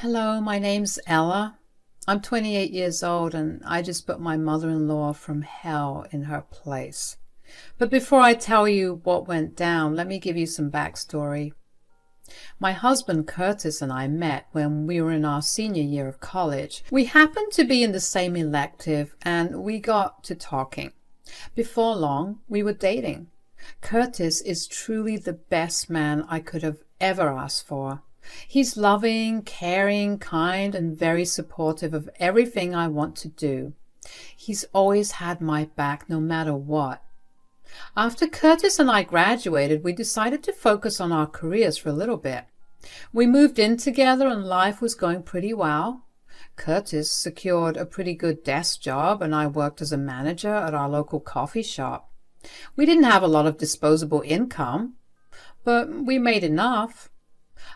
Hello, my name's Ella. I'm 28 years old and I just put my mother-in-law from hell in her place. But before I tell you what went down, let me give you some backstory. My husband Curtis and I met when we were in our senior year of college. We happened to be in the same elective and we got to talking. Before long, we were dating. Curtis is truly the best man I could have ever asked for. He's loving, caring, kind, and very supportive of everything I want to do. He's always had my back no matter what. After Curtis and I graduated, we decided to focus on our careers for a little bit. We moved in together and life was going pretty well. Curtis secured a pretty good desk job and I worked as a manager at our local coffee shop. We didn't have a lot of disposable income, but we made enough.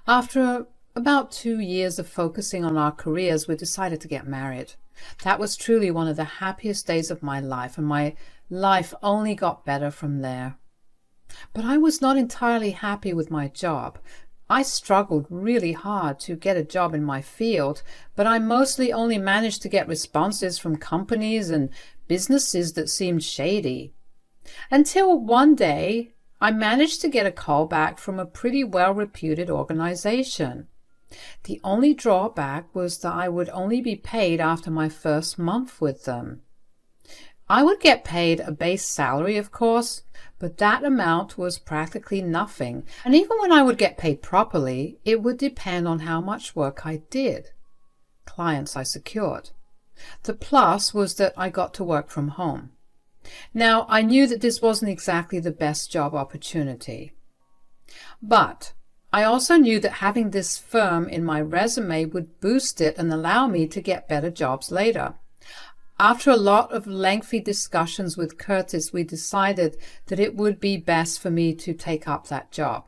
After about 2 years of focusing on our careers, we decided to get married. That was truly one of the happiest days of my life, and my life only got better from there. But I was not entirely happy with my job. I struggled really hard to get a job in my field, but I mostly only managed to get responses from companies and businesses that seemed shady. Until one day, I managed to get a call back from a pretty well-reputed organization. The only drawback was that I would only be paid after my first month with them. I would get paid a base salary, of course, but that amount was practically nothing, and even when I would get paid properly, it would depend on how much work I did, clients I secured. The plus was that I got to work from home. Now, I knew that this wasn't exactly the best job opportunity. But I also knew that having this firm in my resume would boost it and allow me to get better jobs later. After a lot of lengthy discussions with Curtis, we decided that it would be best for me to take up that job.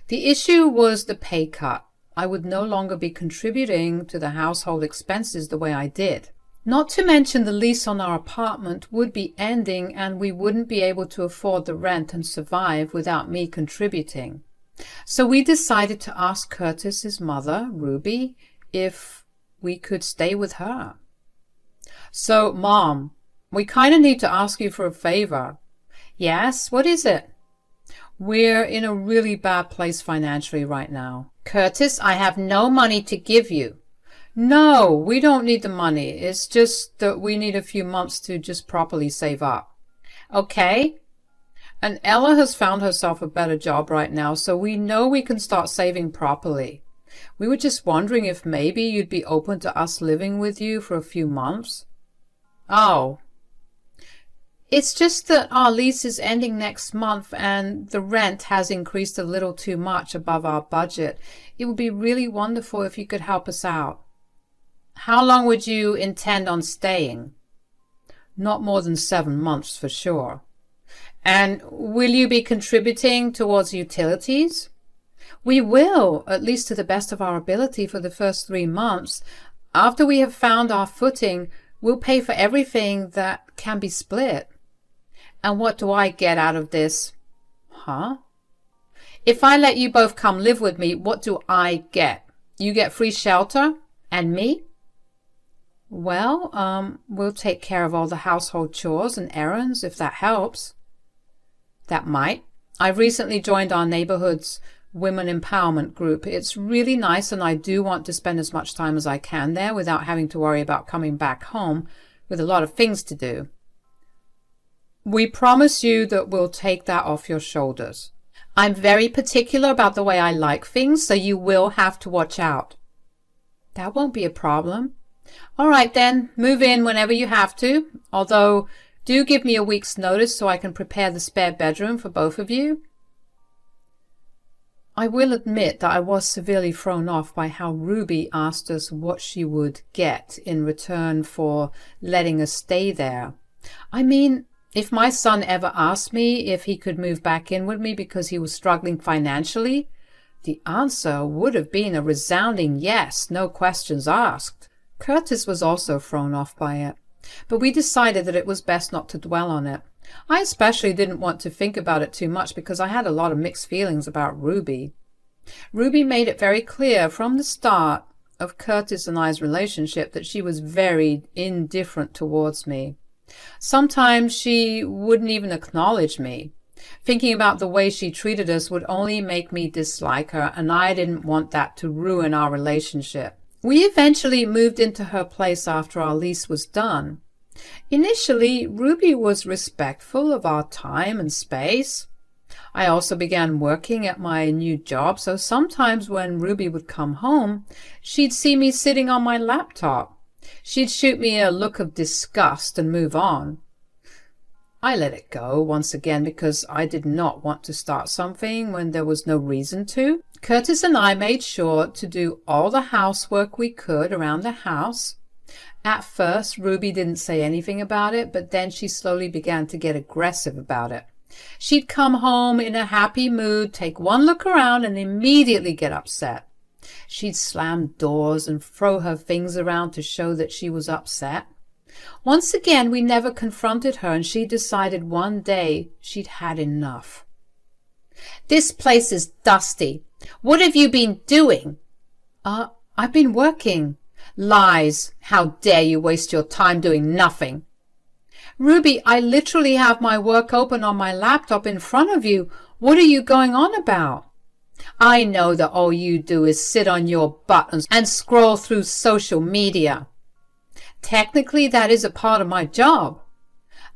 The issue was the pay cut. I would no longer be contributing to the household expenses the way I did. Not to mention the lease on our apartment would be ending and we wouldn't be able to afford the rent and survive without me contributing. So we decided to ask Curtis's mother, Ruby, if we could stay with her. So, Mom, we kind of need to ask you for a favor. Yes, what is it? We're in a really bad place financially right now. Curtis, I have no money to give you. No, we don't need the money. It's just that we need a few months to just properly save up. Okay? And Ella has found herself a better job right now, so we know we can start saving properly. We were just wondering if maybe you'd be open to us living with you for a few months. Oh. It's just that our lease is ending next month and the rent has increased a little too much above our budget. It would be really wonderful if you could help us out. How long would you intend on staying? Not more than 7 months for sure. And will you be contributing towards utilities? We will, at least to the best of our ability for the first 3 months. After we have found our footing, we'll pay for everything that can be split. And what do I get out of this? Huh? If I let you both come live with me, what do I get? You get free shelter? And me? Well, we'll take care of all the household chores and errands, if that helps. That might. I've recently joined our neighborhood's women empowerment group. It's really nice, and I do want to spend as much time as I can there without having to worry about coming back home with a lot of things to do. We promise you that we'll take that off your shoulders. I'm very particular about the way I like things, so you will have to watch out. That won't be a problem. All right then, move in whenever you have to, although do give me a week's notice so I can prepare the spare bedroom for both of you. I will admit that I was severely thrown off by how Ruby asked us what she would get in return for letting us stay there. I mean, if my son ever asked me if he could move back in with me because he was struggling financially, the answer would have been a resounding yes, no questions asked. Curtis was also thrown off by it, but we decided that it was best not to dwell on it. I especially didn't want to think about it too much because I had a lot of mixed feelings about Ruby. Ruby made it very clear from the start of Curtis and I's relationship that she was very indifferent towards me. Sometimes she wouldn't even acknowledge me. Thinking about the way she treated us would only make me dislike her, and I didn't want that to ruin our relationship. We eventually moved into her place after our lease was done. Initially, Ruby was respectful of our time and space. I also began working at my new job, so sometimes when Ruby would come home, she'd see me sitting on my laptop. She'd shoot me a look of disgust and move on. I let it go once again because I did not want to start something when there was no reason to. Curtis and I made sure to do all the housework we could around the house. At first, Ruby didn't say anything about it, but then she slowly began to get aggressive about it. She'd come home in a happy mood, take one look around, and immediately get upset. She'd slam doors and throw her things around to show that she was upset. Once again, we never confronted her, and she decided one day she'd had enough. "This place is dusty. What have you been doing?" I've been working." "Lies! How dare you waste your time doing nothing?" "Ruby, I literally have my work open on my laptop in front of you. What are you going on about?" "I know that all you do is sit on your butt and scroll through social media." "Technically, that is a part of my job."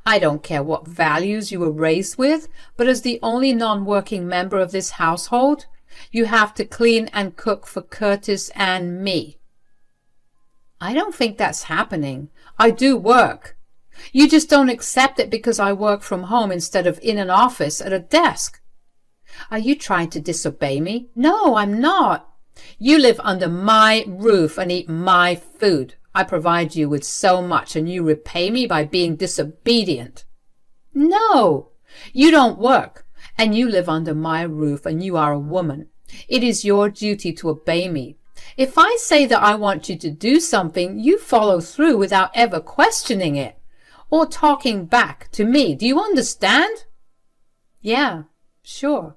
"I don't care what values you were raised with, but as the only non-working member of this household, you have to clean and cook for Curtis and me." "I don't think that's happening. I do work. You just don't accept it because I work from home instead of in an office at a desk." "Are you trying to disobey me?" "No, I'm not." "You live under my roof and eat my food. I provide you with so much and you repay me by being disobedient." "No, you don't work and you live under my roof and you are a woman. It is your duty to obey me. If I say that I want you to do something, you follow through without ever questioning it or talking back to me. Do you understand?" "Yeah, sure."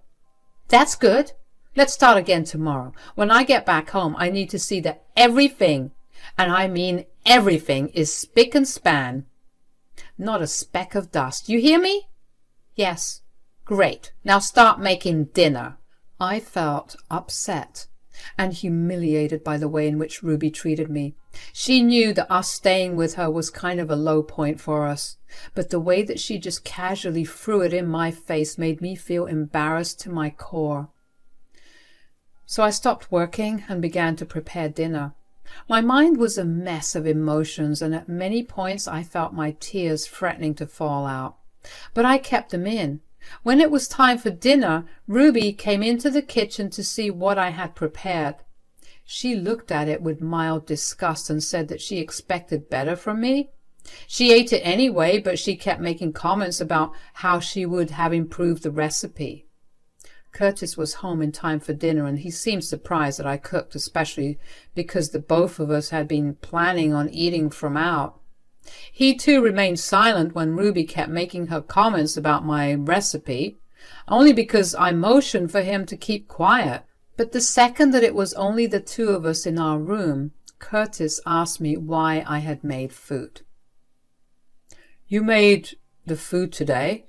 "That's good. Let's start again tomorrow. When I get back home, I need to see that everything, and I mean everything, is spick and span. Not a speck of dust. You hear me?" "Yes." "Great. Now start making dinner." I felt upset and humiliated by the way in which Ruby treated me. She knew that us staying with her was kind of a low point for us, but the way that she just casually threw it in my face made me feel embarrassed to my core. So I stopped working and began to prepare dinner. My mind was a mess of emotions, and at many points I felt my tears threatening to fall out. But I kept them in. When it was time for dinner, Ruby came into the kitchen to see what I had prepared. She looked at it with mild disgust and said that she expected better from me. She ate it anyway, but she kept making comments about how she would have improved the recipe. Curtis was home in time for dinner, and he seemed surprised that I cooked, especially because the both of us had been planning on eating from out. He too remained silent when Ruby kept making her comments about my recipe, only because I motioned for him to keep quiet. But the second that it was only the two of us in our room, Curtis asked me why I had made food. "You made the food today?"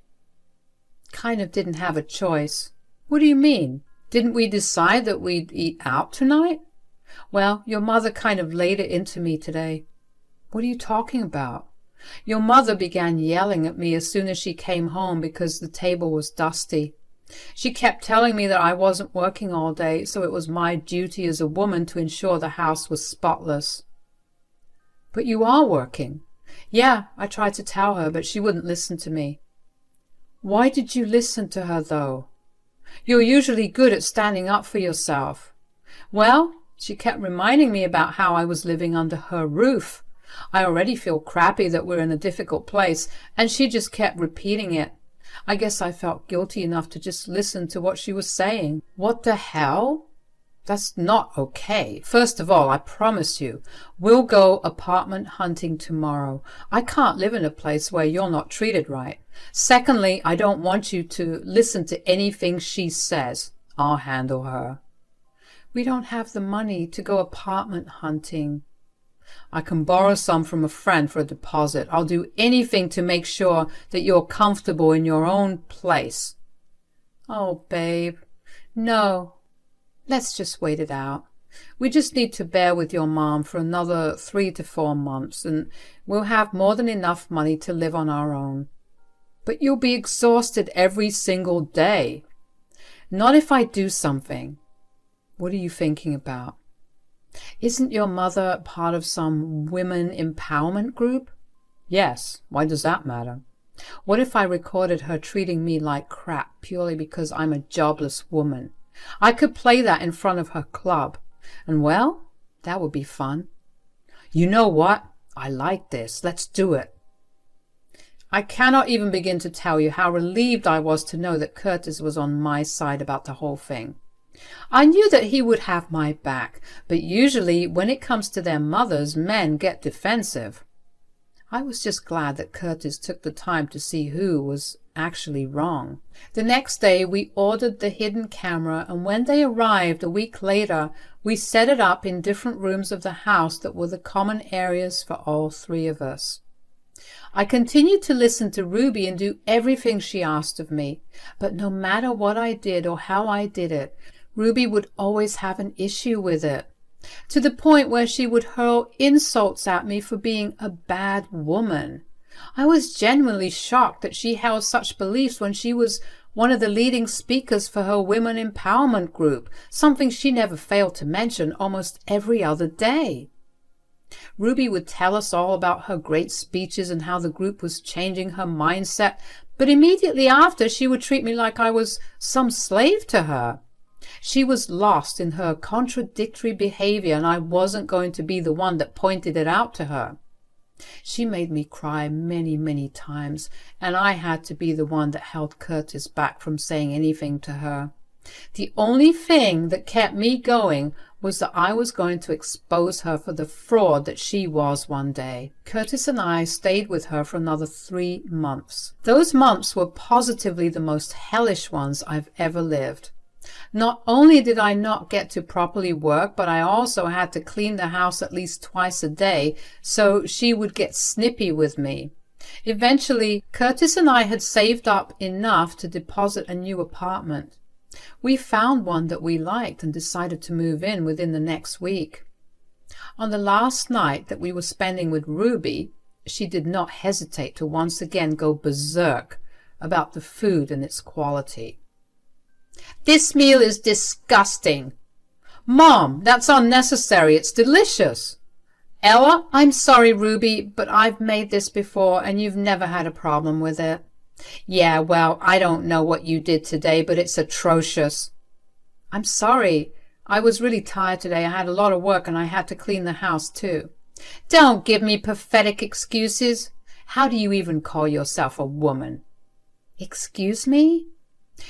"Kind of didn't have a choice." "What do you mean? Didn't we decide that we'd eat out tonight?" "Well, your mother kind of laid it into me today." "What are you talking about?" "Your mother began yelling at me as soon as she came home because the table was dusty. She kept telling me that I wasn't working all day, so it was my duty as a woman to ensure the house was spotless." "But you are working." "Yeah, I tried to tell her, but she wouldn't listen to me." "Why did you listen to her, though? You're usually good at standing up for yourself." "Well, she kept reminding me about how I was living under her roof. I already feel crappy that we're in a difficult place, and she just kept repeating it. I guess I felt guilty enough to just listen to what she was saying." "What the hell? That's not okay. First of all, I promise you, we'll go apartment hunting tomorrow. I can't live in a place where you're not treated right. Secondly, I don't want you to listen to anything she says. I'll handle her." We don't have the money to go apartment hunting. I can borrow some from a friend for a deposit. I'll do anything to make sure that you're comfortable in your own place. Oh, babe, no. Let's just wait it out. We just need to bear with your mom for another 3 to 4 months, and we'll have more than enough money to live on our own. But you'll be exhausted every single day. Not if I do something. What are you thinking about? Isn't your mother part of some women empowerment group? Yes. Why does that matter? What if I recorded her treating me like crap purely because I'm a jobless woman? I could play that in front of her club. And well, that would be fun. You know what? I like this. Let's do it. I cannot even begin to tell you how relieved I was to know that Curtis was on my side about the whole thing. I knew that he would have my back, but usually when it comes to their mothers, men get defensive. I was just glad that Curtis took the time to see who was actually wrong. The next day we ordered the hidden camera, and when they arrived a week later, we set it up in different rooms of the house that were the common areas for all 3 of us. I continued to listen to Ruby and do everything she asked of me, but no matter what I did or how I did it, Ruby would always have an issue with it, to the point where she would hurl insults at me for being a bad woman. I was genuinely shocked that she held such beliefs when she was one of the leading speakers for her women empowerment group, something she never failed to mention almost every other day. Ruby would tell us all about her great speeches and how the group was changing her mindset, but immediately after she would treat me like I was some slave to her. She was lost in her contradictory behavior, and I wasn't going to be the one that pointed it out to her. She made me cry many, many times, and I had to be the one that held Curtis back from saying anything to her. The only thing that kept me going was that I was going to expose her for the fraud that she was one day. Curtis and I stayed with her for another 3 months. Those months were positively the most hellish ones I've ever lived. Not only did I not get to properly work, but I also had to clean the house at least twice a day, so she would get snippy with me. Eventually, Curtis and I had saved up enough to deposit a new apartment. We found one that we liked and decided to move in within the next week. On the last night that we were spending with Ruby, she did not hesitate to once again go berserk about the food and its quality. "This meal is disgusting." "Mom, that's unnecessary. It's delicious." "Ella, I'm sorry, Ruby, but I've made this before and you've never had a problem with it." "Yeah, well, I don't know what you did today, but it's atrocious." "I'm sorry. I was really tired today. I had a lot of work and I had to clean the house too." "Don't give me pathetic excuses. How do you even call yourself a woman?" "Excuse me?"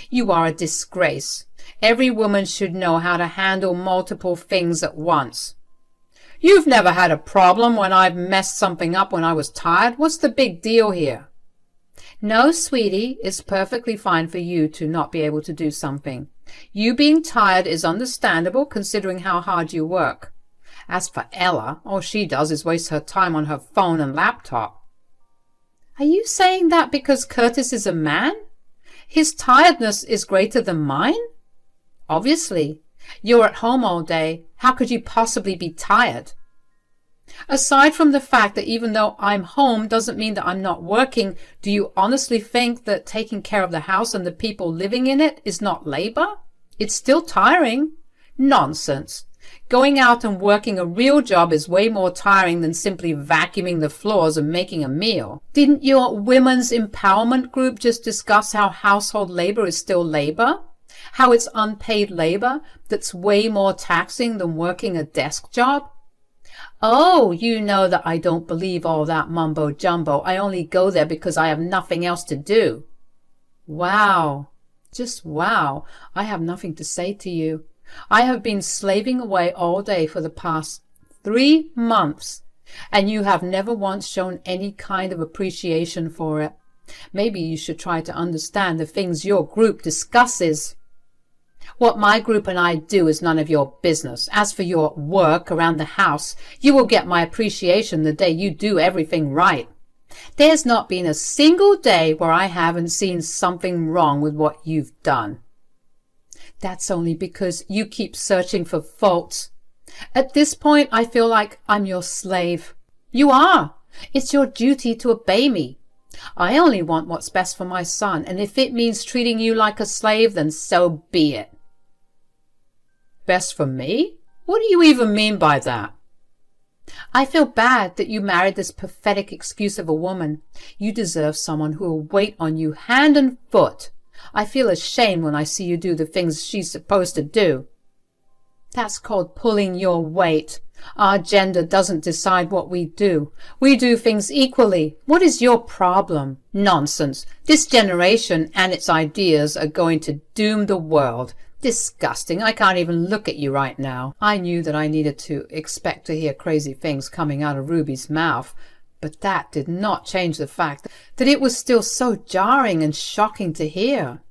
"You are a disgrace. Every woman should know how to handle multiple things at once." "You've never had a problem when I've messed something up when I was tired. What's the big deal here?" "No, sweetie, it's perfectly fine for you to not be able to do something. You being tired is understandable considering how hard you work. As for Ella, all she does is waste her time on her phone and laptop." "Are you saying that because Curtis is a man? His tiredness is greater than mine?" "Obviously. You're at home all day. How could you possibly be tired?" "Aside from the fact that even though I'm home doesn't mean that I'm not working, do you honestly think that taking care of the house and the people living in it is not labor? It's still tiring." "Nonsense. Going out and working a real job is way more tiring than simply vacuuming the floors and making a meal." "Didn't your women's empowerment group just discuss how household labor is still labor? How it's unpaid labor that's way more taxing than working a desk job?" "Oh, you know that I don't believe all that mumbo-jumbo. I only go there because I have nothing else to do." Wow. Just wow. I have nothing to say to you. I have been slaving away all day for the past 3 months, and you have never once shown any kind of appreciation for it. Maybe you should try to understand the things your group discusses. What my group and I do is none of your business. As for your work around the house, you will get my appreciation the day you do everything right. There's not been a single day where I haven't seen something wrong with what you've done. That's only because you keep searching for faults. At this point, I feel like I'm your slave. You are. It's your duty to obey me. I only want what's best for my son, and if it means treating you like a slave, then so be it. Best for me? What do you even mean by that? I feel bad that you married this pathetic excuse of a woman. You deserve someone who will wait on you hand and foot. I feel ashamed when I see you do the things she's supposed to do. That's called pulling your weight. Our gender doesn't decide what we do. We do things equally. What is your problem? Nonsense. This generation and its ideas are going to doom the world. Disgusting. I can't even look at you right now. I knew that I needed to expect to hear crazy things coming out of Ruby's mouth, but that did not change the fact that it was still so jarring and shocking to hear.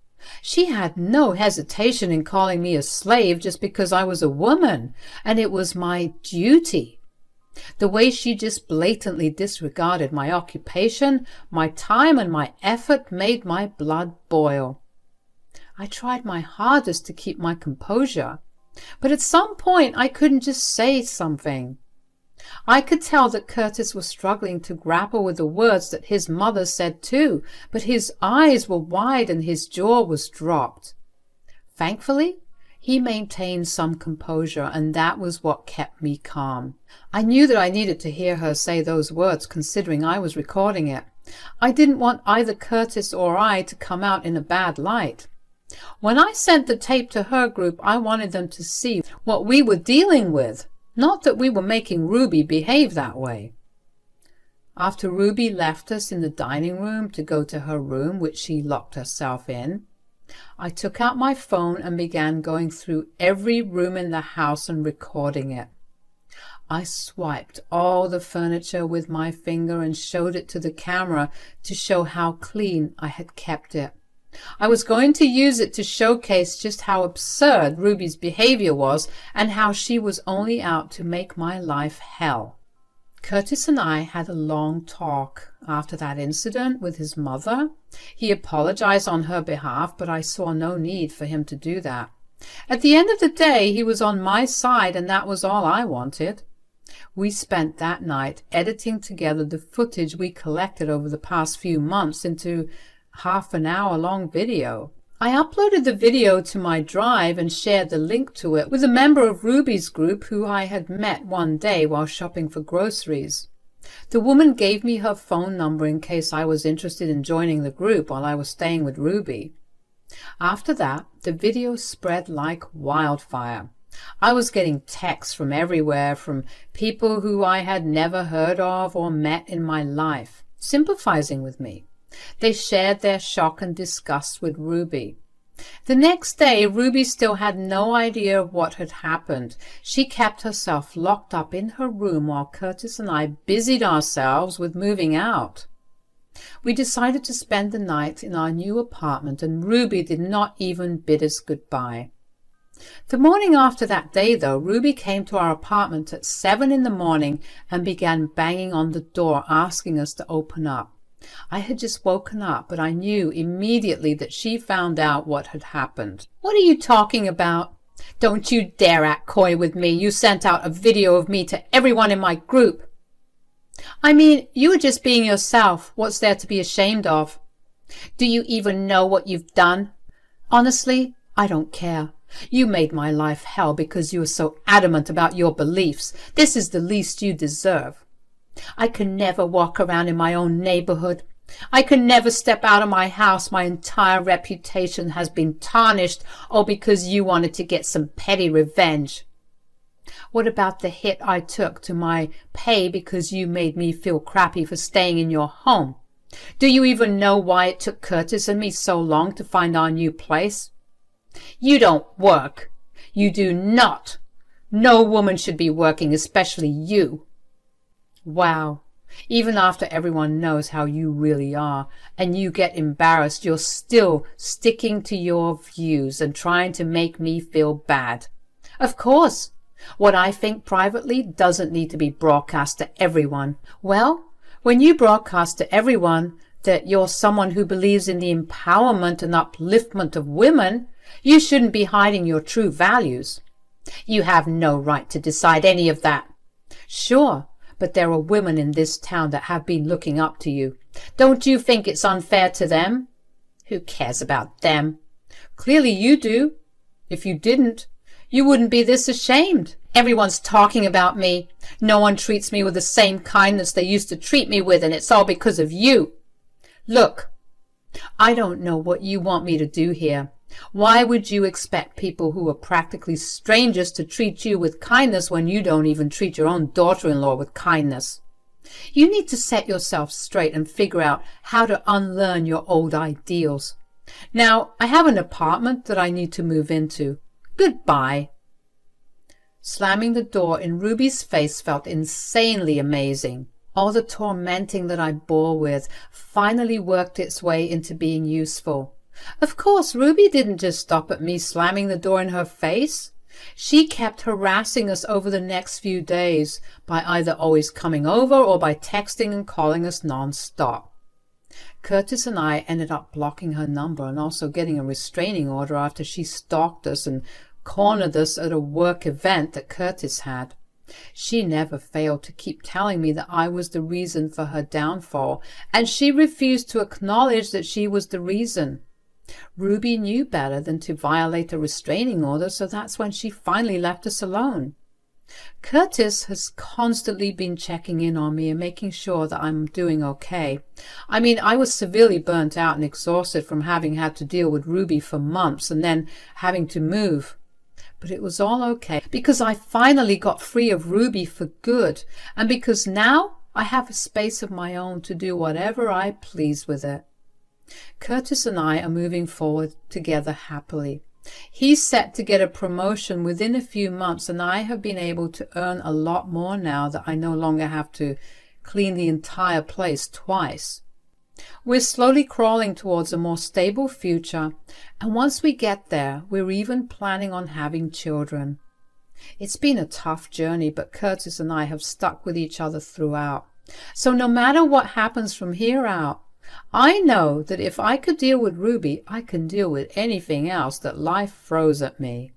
She had no hesitation in calling me a slave just because I was a woman, and it was my duty. The way she just blatantly disregarded my occupation, my time, and my effort made my blood boil. I tried my hardest to keep my composure, but at some point I couldn't just say something. I could tell that Curtis was struggling to grapple with the words that his mother said too, but his eyes were wide and his jaw was dropped. Thankfully, he maintained some composure, and that was what kept me calm. I knew that I needed to hear her say those words, considering I was recording it. I didn't want either Curtis or I to come out in a bad light. When I sent the tape to her group, I wanted them to see what we were dealing with, not that we were making Ruby behave that way. After Ruby left us in the dining room to go to her room, which she locked herself in, I took out my phone and began going through every room in the house and recording it. I swiped all the furniture with my finger and showed it to the camera to show how clean I had kept it. I was going to use it to showcase just how absurd Ruby's behavior was and how she was only out to make my life hell. Curtis and I had a long talk after that incident with his mother. He apologized on her behalf, but I saw no need for him to do that. At the end of the day, he was on my side, and that was all I wanted. We spent that night editing together the footage we collected over the past few months into half-an-hour-long video. I uploaded the video to my drive and shared the link to it with a member of Ruby's group who I had met one day while shopping for groceries. The woman gave me her phone number in case I was interested in joining the group while I was staying with Ruby. After that, the video spread like wildfire. I was getting texts from everywhere, from people who I had never heard of or met in my life, sympathizing with me. They shared their shock and disgust with Ruby. The next day, Ruby still had no idea of what had happened. She kept herself locked up in her room while Curtis and I busied ourselves with moving out. We decided to spend the night in our new apartment, and Ruby did not even bid us goodbye. The morning after that day, though, Ruby came to our apartment at 7 in the morning and began banging on the door, asking us to open up. I had just woken up, but I knew immediately that she found out what had happened. "What are you talking about? Don't you dare act coy with me. You sent out a video of me to everyone in my group." "I mean, you were just being yourself. What's there to be ashamed of? Do you even know what you've done? Honestly, I don't care. You made my life hell because you were so adamant about your beliefs. This is the least you deserve. I can never walk around in my own neighborhood. I can never step out of my house. My entire reputation has been tarnished, all because you wanted to get some petty revenge. What about the hit I took to my pay because you made me feel crappy for staying in your home? Do you even know why it took Curtis and me so long to find our new place? You don't work. You do not. No woman should be working, especially you." Wow, Even after everyone knows how you really are and you get embarrassed, you're still sticking to your views and trying to make me feel bad. Of course, what I think privately doesn't need to be broadcast to everyone. Well, when you broadcast to everyone that you're someone who believes in the empowerment and upliftment of women, you shouldn't be hiding your true values. You have no right to decide any of that. Sure, but there are women in this town that have been looking up to you. Don't you think it's unfair to them? Who cares about them? Clearly you do. If you didn't, you wouldn't be this ashamed. Everyone's talking about me. No one treats me with the same kindness they used to treat me with, and it's all because of you. Look, I don't know what you want me to do here. Why would you expect people who are practically strangers to treat you with kindness when you don't even treat your own daughter-in-law with kindness? You need to set yourself straight and figure out how to unlearn your old ideals. Now, I have an apartment that I need to move into. Goodbye. Slamming the door in Ruby's face felt insanely amazing. All the tormenting that I bore with finally worked its way into being useful. Of course, Ruby didn't just stop at me slamming the door in her face. She kept harassing us over the next few days by either always coming over or by texting and calling us non-stop. Curtis and I ended up blocking her number and also getting a restraining order after she stalked us and cornered us at a work event that Curtis had. She never failed to keep telling me that I was the reason for her downfall, and she refused to acknowledge that she was the reason. Ruby knew better than to violate a restraining order, so that's when she finally left us alone. Curtis has constantly been checking in on me and making sure that I'm doing okay. I mean, I was severely burnt out and exhausted from having had to deal with Ruby for months and then having to move. But it was all okay because I finally got free of Ruby for good, and because now I have a space of my own to do whatever I please with it. Curtis and I are moving forward together happily. He's set to get a promotion within a few months, and I have been able to earn a lot more now that I no longer have to clean the entire place twice. We're slowly crawling towards a more stable future, and once we get there, we're even planning on having children. It's been a tough journey, but Curtis and I have stuck with each other throughout. So no matter what happens from here out, I know that if I could deal with Ruby, I can deal with anything else that life throws at me.